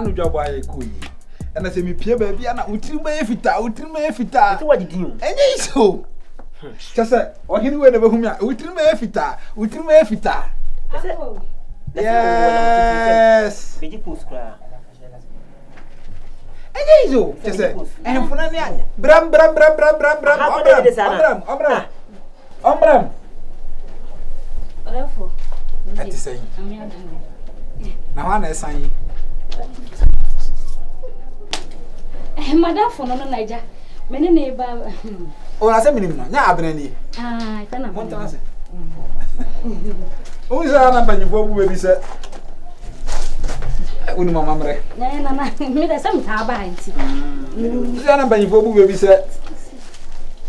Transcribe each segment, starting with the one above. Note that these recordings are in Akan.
no job aye ko yi and I say me pie ba bia na utiri ma fita So what did you? enye so just say ohini we na be humi a utiri ma fita yes Biji post cry. enye so just say enfuna ni anya bram Orefo. ati say na wa na esan yi Madam for no Naija. Mene ne ba. o na say minim na nya abena ni Ah, kana monta na say o za na panyifo bu be se uni mama mre na me da sam ta ba anti. za na panyifo bu be se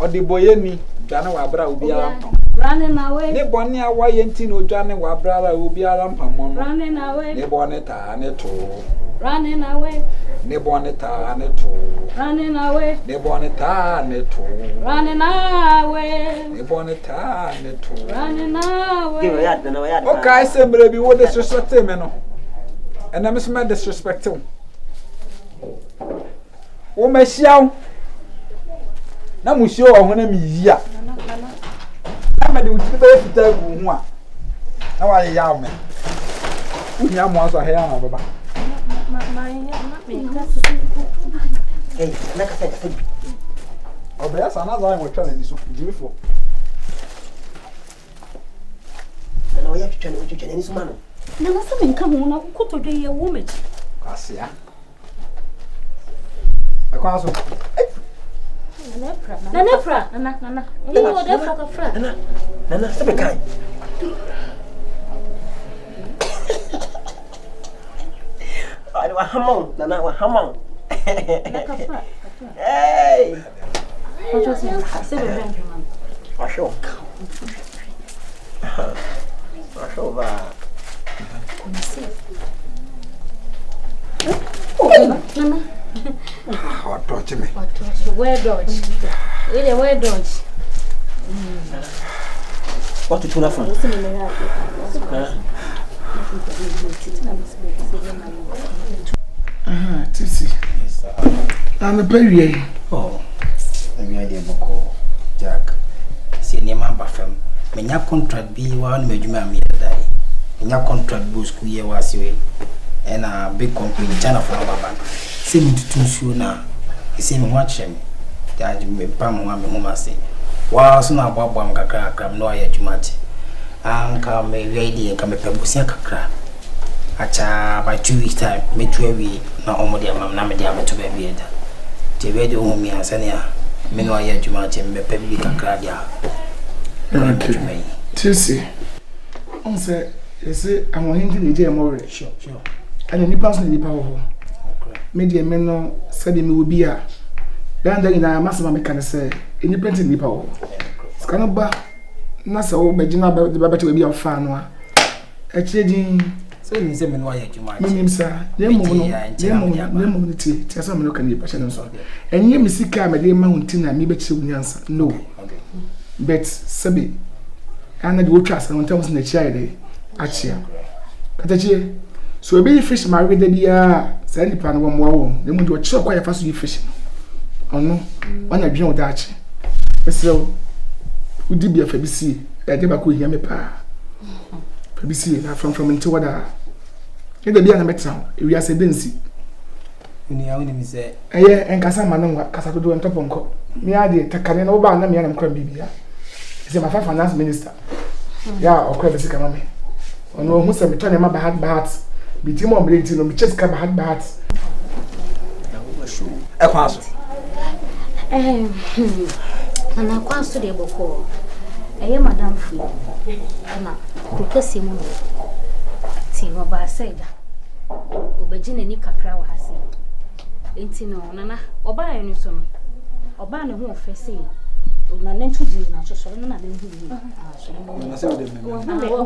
odi boye ni dwana wa bra obi ara pam Running away. ne boni awa ye nti no dwane wa bra ra obi ara pam mo no Running away. ne boni ta ne to Running away. ne boni ta ne to Running away. ne boni ta ne to Running away. ne boni ta ne to Running away. Give a yard, no yard. okay say mre bi wo disrespect me no and am some disrespect wo ma hiaw na mu hio ho na mi yia na me de utiri ba fita gu ho a na wa ya me unya mo aso he ya na baba Hey, na ka say. obeya sana za mo twa na ni so jimi fo No ya twene ni suma no. Na nasa me nka ho na koto de ye wo me. asia akwa so Na nepra. Na. Wo de fra ka fra. Nana, sabe kai. Ai wa hamon, nana wa hamon. Na ka fra. Hey! Ojo se be ben man. Washo. Washo ba. Nana. o touch me Where dodge? Where dodge? What to tuna from? Tisi. And the baby. Oh, I'm idea boko Jack. See near my bafem. Menya contract be one major me die. Menya contract boost ku ye was way. And a big company China for our bank. See me to two shoe now. You see me watch him. Judge me pam one me home say. Wow, so now Bob Bam Kakra, no ya Jumati. Anka me ready and come a pebusia kakra. Acha by 2 weeks time, me 2 weeks na omodia mam na me dia me to be eda. Te ready home me ansania. Me no ya Jumati me pebi kakra dia. Okay. Tisi. On say, you say I'm going to need more. Sure. And any person in the power. Media men no said me will be a. Then I must make say independent in the power. Scanaba Nasa Obajina about the Babette will be a fan. A changing. So you say me no ya Jumati. Meaning, sir, Lemon, Tessamino can be passion and so. And you, Missy Cam, a dear mountain, and me bet you answer. No. Bet Sabi. And I do trust and tell us in the chair. Achia. Katachi. So a baby fish married the dear Sandy Pan one more. They would do a chop quite fast you fishing. Oh no, one I dream of that. So, who did be a Fabisi? I never could hear me pa. Fabisi, from into what I get the beer metal. If we are said, didn't see. When you only say, and Casamano, Casado and Toponco. Me, I did Takan over and me and Crabby. Is my finance minister? Yeah, or Crabby Camame. Oh no, who's a return my bad. Be Timon Blade, no, just come had bad. e kwa so Na kwa so de boko. Madam Fu. Na kokasi mu no. Ti wo ba saida. Obejine ni kakra wa hase. Enti no nana, oba ya ni so no. Oba ne ho ofese. Na nentu di na so na na hu. na se de me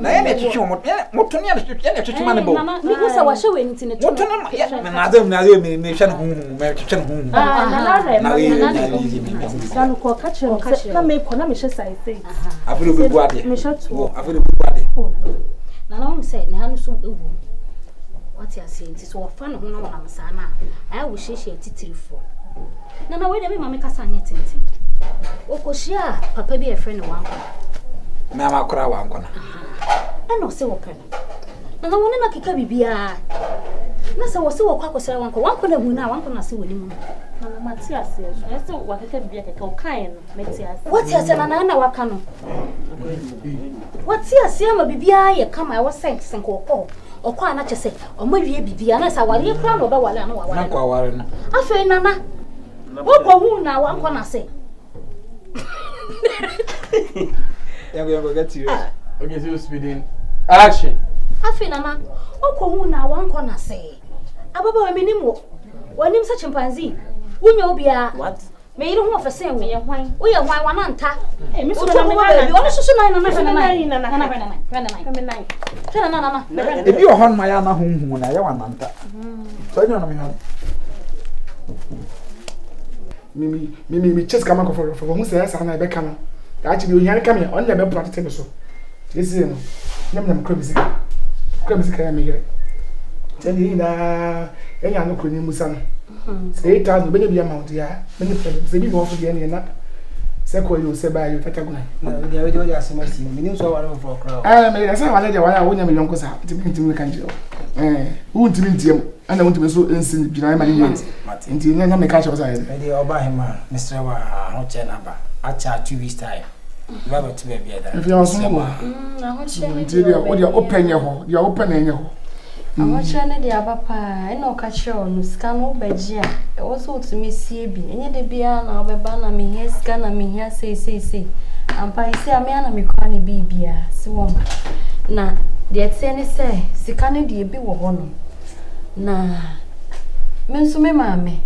na ye twetwe mo to ne ye twetwe ma ne bo Ni ko sa wa hwe ni ti ne mo to na ye na ze me hwe me twetwe no hu na no ko ka che na me ko na me hye sai sai afiro be bu ade me hye to afiro be bu ade na na o se ne hanu so ewu What you are saying is so fun who know I'm sana. I will share titirifo. Nana we dey make us anya tenti. Okoshia papa be a friend of one. Mama kura wa nkona. I know say open. Nana woni na keka bibia. Na say wo se wo kwa kwosera wanko. Wanko na mu na wanko na se woni mu. Nana Matias yes. I say wa keka bibia keka o kan no Matias. What you say nana na waka no. What you say ma bibia ye kama I was saying senko okwa na chese omawie bibia na sa ware kra no be wale na wa wale. Na kwa ware no. Afi nana. Wo hu na wanko na se. Yango get serious. Okay, so speeding. Action. Afi nana. Wo hu na wanko na se. Ababa we menimo. Wonim sa chimpanzee. Wunyo bia. What? Me yiri hu ofese we ye hwan. Wo ye hwan wana nta. Eh, me so na me baby. Ono susu nine nana. Ebi o hon ma ya na hunhu na ye wananta. So enyo na me hon. Mimi chess kama for who say asa na be kama. Actually you come here on the be practice so. This is no. Nyam music. Music ya me here. Tell you na enya no kronyi musa no. 8,000 be be amount ya. Me say bi go for the na. Say ko you say buy you tataguna. Na we asema si mini so ware for crowd. Me say wale de wale wonya million ko sa. Ntimi kan jiro. Untimi ntiem. Ana untimi so ensin bina ma ni yet. Nti nya me ka che wasa Me dey oba hima Mr. wa ho che na ba. Acha 2 weeks time. Baba to be there. If you are so mo. Na ho che ni. Nti dia o dia open ye ho. Dia open enye ho. Awacha ne dia papa ena o ka kire no sika no beji a e wo so otumi sie bi enye de bia na obeba na me hia sika na me hia sei ampa isi ame na me kwa ne bibia si wo na de tie ne se sika ne de bi wo ho no na me nso me maame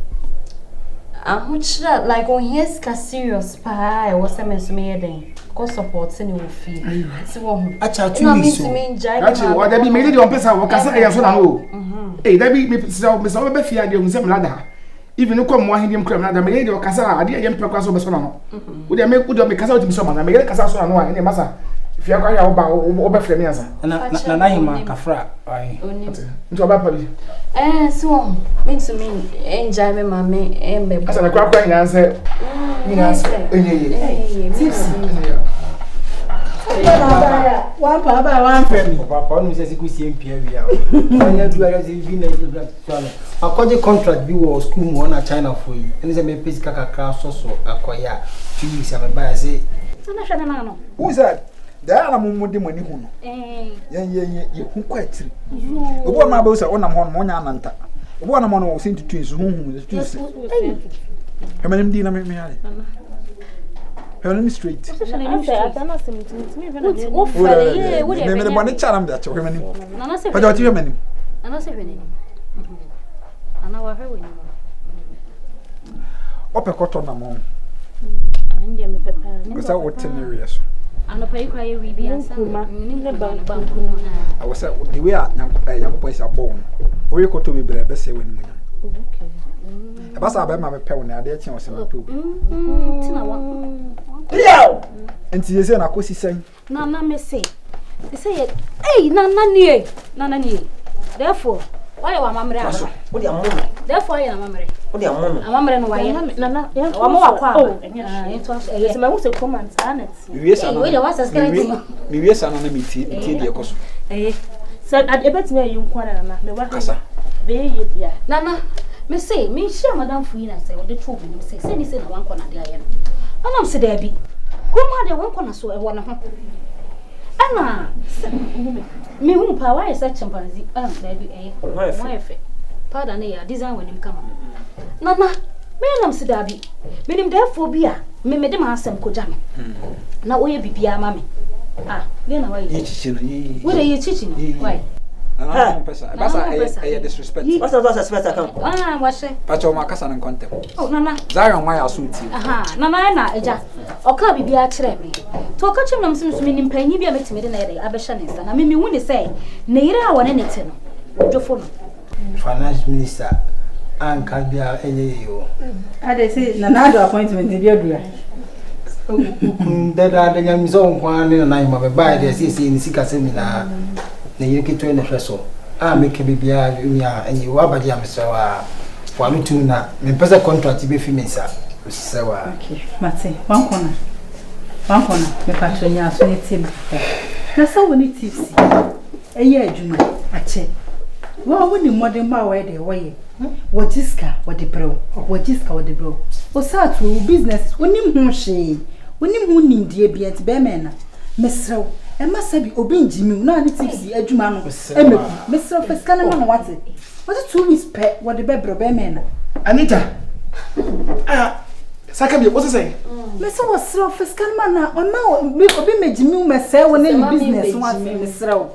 ahuchira like on hia sika serious pa e wo se me nso me yeden ko support ni wo fi si wo ho Acha 2 weeks. Actually, what that be made on person wo kasa e so na no. That be me so be fia de hu se mlada. Even no come one him kram na me de o kasa ade e mpekwa so be so na no. Wo de me kasa o timi so ma na me de kasa so na no e masa. Fia kwa ya wo be frame asa. Na hima kafra. Ai. Nti oba pa bi. So me to me enjoy me mama embe. Asa na kwa nya se. Nya se. Enye. Tips. One papa one friend. Papa onu se sikusi empia wi a. Onya duara se bi na so. Akọje contract bi wo school mu na China for yi. Eni se me pesi kakakra so akoya 2 weeks am ba say. Na hwe na no. Who said? Da na mumudi mani hu no. Ye hu kwa tiri. Obo na ba usa onam ho no nya ananta. Obo na mo no sin tutu so hu tutu. Hemanim di na me hale. Hemanim straight. Wo fale ye wo de. Me de bone charam da cho hemanim. Nana se. Pa joti hemanim. Nana se hwenim. Ana wa hwe woni. Ope koto na mo. Ndia me pepa. Ko sa wo tenere so. Ano pa ikwa ye wi bia sa. Ni ne banku no. I was say the way Yankopon is born. We koto be bre be se wani munya. Okay. E ba sa ba ma me pe woni ade chen o se ma pe obi. Tina wa. Yo! Enti ye se na kosi sen. Na me say. They say nana nie. Therefore, why wa mamre aso? Wo dia mono. Therefore, ya mamre. Wo dia mono. Amamre no wa ye. Nana, ya Wa mo wa kwa. Yento aso. Yes, ma wo se comment anet. Mi wie sa na. We dey was subscribe. Mi wie sa na na mi tie de koso. Said at ebetime you nkwana na me wa. Kasa. Be ye dia. Nana, me say, me share madam fu na say, the trouble me say ni say na wan kona de aye no. Anam se da bi. Kuma de wan kona so e wo na ho. Ana me hu pa why such chimpanzee da bi eh. Why fe. Pada na ya design wanim kama. Nana, me nam se da bi. Me nim therefore bi a me de ma asem koja no. Na oye bibia ma me. Then na why? Ye chichi no ye. Where ye chichi no? Why? Ana pesa. Basa e disrespect. What's the suspect account? What's it? Pacho ma kasa na kontem. Oh, Nana. Zion ma ya so ti. Nana na eja. Oka bibia kire me. To oka chem nam sim so me nim panyi bia metime de na yede abehya ne nsa. Na me hu ne say, ne yire a wone ne te no. Odwofo no. Finance minister anka bia enye yo. Ade say Nana do appointment bia dura. Dada de nyamizo nkwa ne na ma be ba de say ni sika se mi na yire ke to ne hweso make bibia nya enyi wa baje am so wa no tu na me pesa contract be fi me sa so wa okay mate one corner me patronya so ne team na so woni tips eye adwuma ache wa woni modern ma wa de wo ye wajiska wode bro o sa to business woni hu hwe woni hu nimdie bia ti be men na mesrew e masabi obi njimi na ani tips adwuma no emeku mesrew feska na no wate 2 weeks pe wode be bro be men na Anita. Saka bi what's say? Me so was slow fiscal man na obi mejimi me say wona ni business one me srew.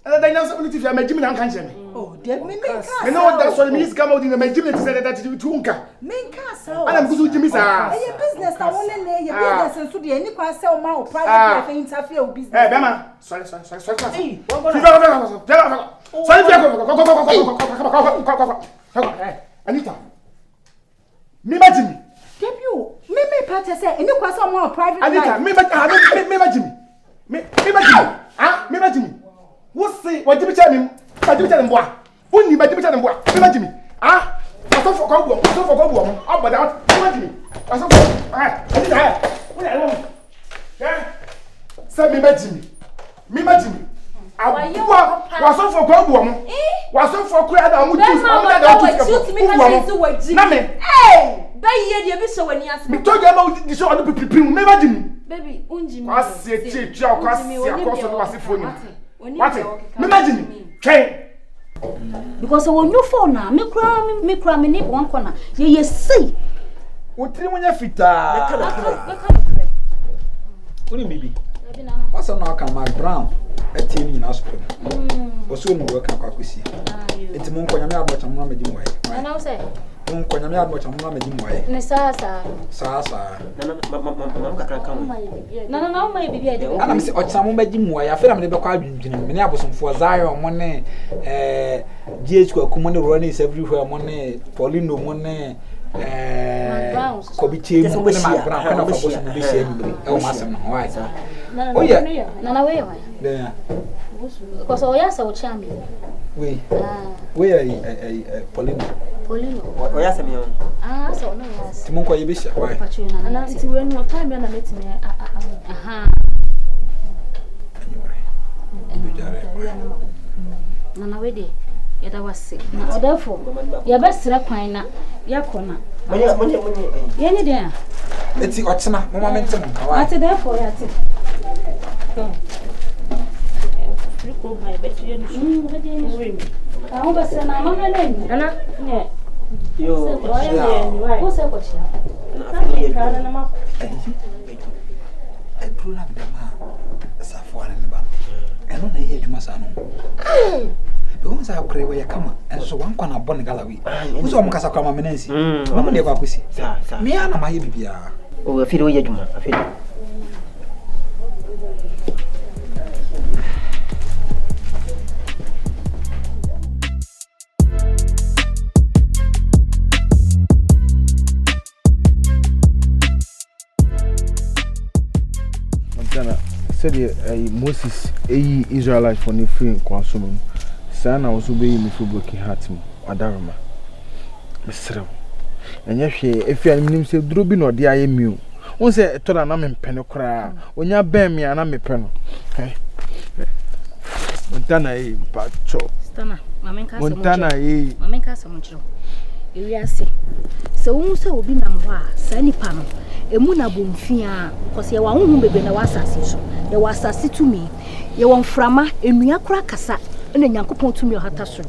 And then now if you mejimi na kan che me. Oh, dear me me know that's what means come out in the mejimi to say that you tunka. Me ka so. Ana mkuzu jimi sa. Your business na wona na your business so de any kwa say o ma o private life interfere o business. Eh, Bema. Sorry. Anita. Me Jimmy. Debut. Me party say any kwa say o ma o private life. Anita, me Jimmy. Me Jimmy. Ah, me Jimmy. What say? What Jimmy tell him? What Jimmy tell him boy? Who ni Jimmy tell him boy? Me Jimmy. Ah? Aso for go. Up but out. Me Jimmy. Aso for. Anita. What I want. Yeah. Say me Jimmy. Waso for go. Waso for ku ada mu tu. Na me. Hey! Bayi ye bi so wani asa. Me told you about the show on the pipim. Me Jimmy. Baby, unjimi. Kwasi echi akoso no wasifoni. What? Me Jimmy. Train. Because when you phone na me kra me ni one corner. Ye say. Wotri munya fita. Uni bibi. What's on our Mark Brown? A team in hospital. Was soon work at Kakusi. It's Monko Yamia, but I'm not making way. And I say, Monko Yamia, but I'm not making way. Nesasa. Sasa. No, my baby. I'm saying, or some making way. I feel I'm never quite being many of some for Zion money. GH Common Ronnie everywhere money. Paulino money. Kobichi Mark Brown kind of a person to be saying, oh, Master, why? Oh, yeah. Nana way. Yeah. Because oh yes, I will charm you. We are Paulino. Oh yes, me on. Ah, so no yes. Timonko Yebisha, why? And I see when no time and I met me. Aha. Nana way dey. Yada was sick. Now therefore, your best kwan na yakona. Yenye dey. Eti otsena, mama mentum. What therefore yati. Riko my bet you know. I hope say na mama name. Ana ne. Yo. Who say what you? Kana na ma. I pull up the man. Safwa ne ba. Eno na ye adwuma sa no. Because I pray where you come and so one corner born galawi. Who's on Casa Kama Menensi? Mamma de Bakusi. Me and my bibia. Oh, I feel you, I feel. Montana said Moses Israelite for the free consumer. Sana also be me for broken heart mu adarama mesrew enya hwe efia nim se drobi no de aye miu won se to na me mpene kra onya ben me ana me peno Montana pacho Stana mamenka so Montana mamenka so mchiro ewi ase se won se obi nam ho a sa nipa no emu na bomfia kose ye wa honhom bebe na wasase so ye wasase tumi ye won frama enua kra kasa ene nyankopon tumi ohata so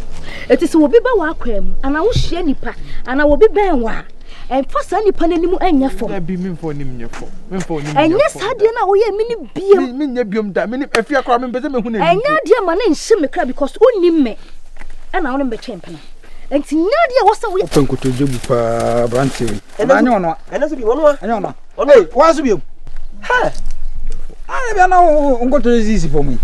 eti se obi ba wa akwam ana wo hye nipa ana obi ben wa emfa sa nipa nanimu enya fo na bi memfo nim nyefo memfo nim enya sade na wo ye mini biem mi nya biom da mini afia kra me pese me hu na enya de ma na nhye me kra because onim me ana wo me chempena enti nya de wo sa wo open ko to jebu pa branche anya ono Ena so bi wono a. anya ono hey wa so bi ha ana bia na ngo to easy for me.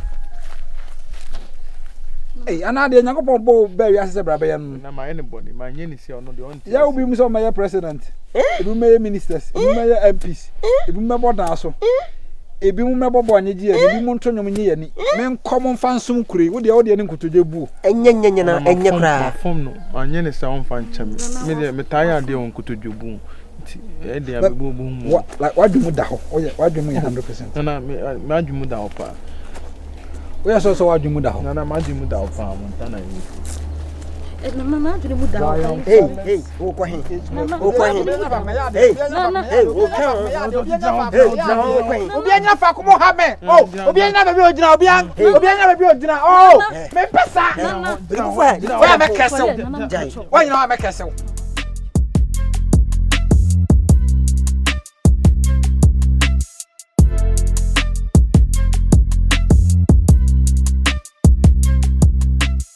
Hey, another Yankopon Bo Berry as a brother. na ma anybody ma nye ni si ono de on Ya will be some my president. It will be ministers, it will be MPs, it will be board also. ebi mu mebobo anye ji ebi mu ntonyom nye yani me nkom mfansum kure wo de ne nkotodwe bu enye na enye kra fom no anye ne sa on fan chame me de me taya de on nkotodwe bu nti e de abebu bu mu like wadwum da ho oye wadwum 100% na me adwum da ho pa oye so wadwum da ho na ma adwum da ho pa mo ntana ni Mama, do you down? Hey, oh, go ahead. Oh, go ahead. Hey, Obianya fa ko mo ha me. Oh, obianya ba bi ogina obianya ba bi ogina. Oh, me pesa. Wa me kese. Wa nyina wa me kese.